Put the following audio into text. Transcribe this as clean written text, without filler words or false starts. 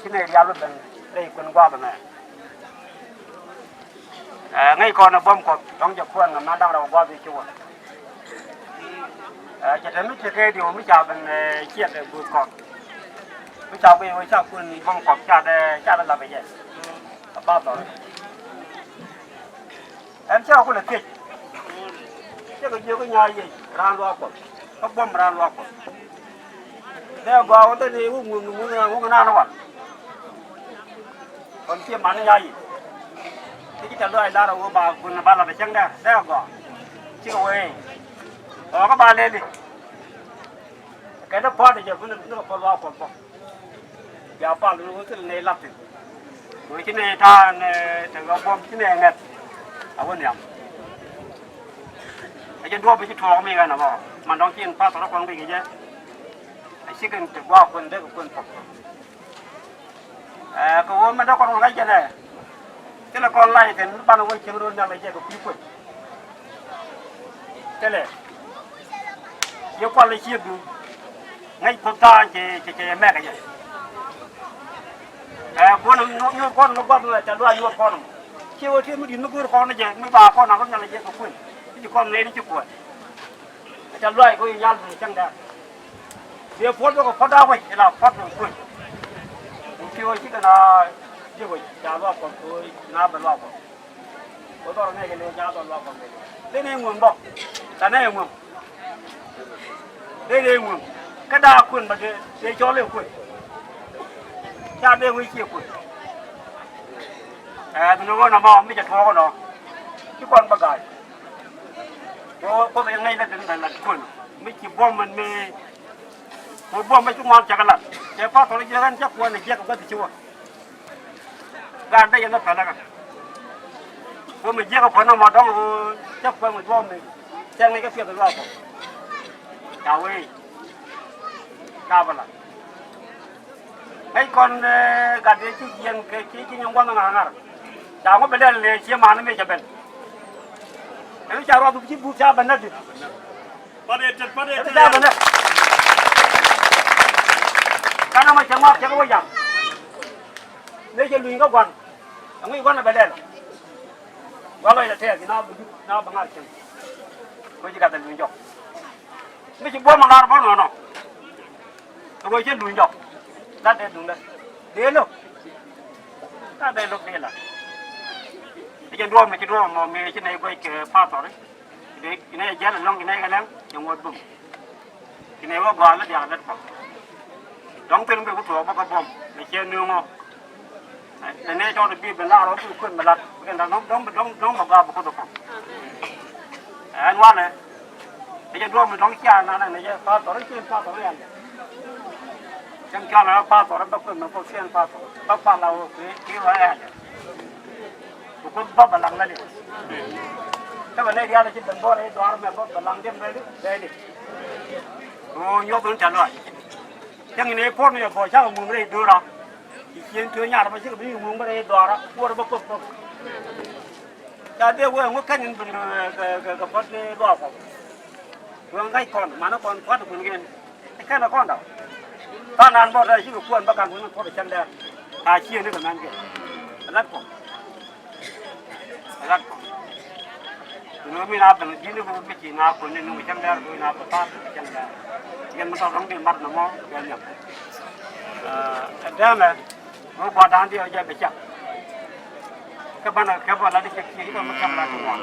chỉ này giao luôn đây quân qua bên này ngay còn là bom cột trong chợ quân là nó đang đầu qua bị chua chỉ thấy mấy cái điều mấy chào bên chia để bùi cột mấy chào bây giờ quân bom cột cha đây là bây giờ ba tuổi em chào quân là thiệt chứ cái nhà gì ra loa cột các bom ra loa cột đây vào đây thì uống nào nó còn kia mà nó nhai cái chả lưỡi ra đâu bà quân bà là phải chăng đây đây là chứ không ấy các bà lên đi cái đó phá thì giờ nó có loa còn không giờ phá nó cái này lắp thì với cái này tha thằng ông bom cái này ngẹt à quên nhầm cái chân đua bị cái thòng mấy cái nào mà đóng tiền phá tao nó còn bị cái gì cái xí cái qua quân đấy quân phục cái mà nó còn cái gì này cái là con lại thì nó ban đầu với chiếc đôi nhà lấy cái quý quân cái này nếu con lấy chiếc ngay con ta chỉ mẹ cái gì con nó bắt là chả đua nhiều con chiều thì mới đi nó cứ con nó gì mới bà con nào cũng nhà lấy cái quân chứ con lấy đi chụp quân chả đua cái nhà gì chẳng đẹp nếu phốt nó có phốt đau vậy là phốt được quân chiều chỉ cần là chứ vậy chả đua còn tôi na bên lo còn tôi đó này cái này chả đua lo còn đây này nguồn bọc cái này nguồn đây nguồn cái đa quân mà để cho liệu quân cha đây với chia quân tôi nói là màไม่จะท้อเนาะที่คนประกาศเพราะยังไงนะถึงแต่ละคนไม่จีบว่ามันมีผมว่าไม่ทุกวันจะกันละแต่พอตอนนี้ยังจะควรเนี่ยเกี่ยวกับที่ชัวการได้ยังนับแต่ละกันผมไม่เกี่ยวกับคนมาต้องจะควรมันว่ามันแจ้งในก็เสียตัวเราผมเจ้าเว้ยกล้าบ้าละไอ้คนการเรียนที่ยังที่ยังว่ามันงานเจ้าก็ไปเล่นเลยเชี่ยมานี่ไม่จะเป็นไอ้เจ้าเราดูที่บูชาเป็นนั่นดิประเดี๋ยวเจ้าเป็นนั่นการทำไมจังหวะจังหวะอย่างนี่จะลุยก็วันอย่างนี้วันน่ะไปเล่นว่าเลยจะเท่ที่น้าบังอาจจังก็จะการลุยจบไม่ใช่บัวมังลาบ้านเนาะตัวจะลุยจบนั่นเด็ดดูเลยเดี๋ยวลูกนั่นเด็ดลูกเดี๋ยวละไอ้เจ้าด้วงมันมีที่ไหนก็ไอ้ผ้าต่อเลยเด็กที่ไหนเจ้าลงที่ไหนกันแล้วยังวัดบุ้มที่ไหนว่าบ้านแล้วเดี๋ยวนั่นปั๊บดองเป็นไปกุศลบ้ากระผมไอ้เจ้าเนื้อมั้งแต่เนี่ยเจ้าเนี่ยปีเป็นล่าเราตู้ขึ้นมาลัดเป็นน้องบอกว่าบุคคลตัวผมอันว่าเนี่ยไอ้เจ้าด้วงมันน้องเจ้านั่นไอ้เจ้าผ้าต่อเลยเชื่อผ้าต่อเลยจังเจ้าเนี่ยผ้าต่อแล้วบุคคลมันก็เชื่อผ้าต่อผ้าเราคิดว่าอะไรบุคคลบ้าบลังเลยถ้าวันนี้เดี๋ยวเราจะเป็นบ่อไอ้ดวงแม่บ้าบลังเต็มเลยดิโอ้ยกตัวฉันเลยยังไงพวกนี้พอเช่ามึงไม่ได้ดูหรอกอีกอย่างเธอหยาดมาชื่อพี่มึงไม่ได้ดูหรอกพวกเราปุ๊บแต่เดี๋ยวว่าแค่ยังเป็นกับพอดนี่รอผมเรื่องไอ้ก่อนมาแล้วก่อนพอดคุณกันแค่ละก้อนเดียวตอนนั้นบ่ได้ชื่อควรประกันคุณพอได้ชันได้ตาเชี่ยนี่แบบนั้นกันรัดผมหนูไม่นับแต่จีนผมไม่จีนับคนนี้หนูไม่ชันได้หนูนับประทับชันได้ยังมันต้องเดินบัดน้ำมันกันเนี่ยเดี๋ยวนะเราบอกทางเดียวจะไปจับก็บ้านเราแค่ว่าเราได้เช็คที่ก็มันทำอะไรทุกวัน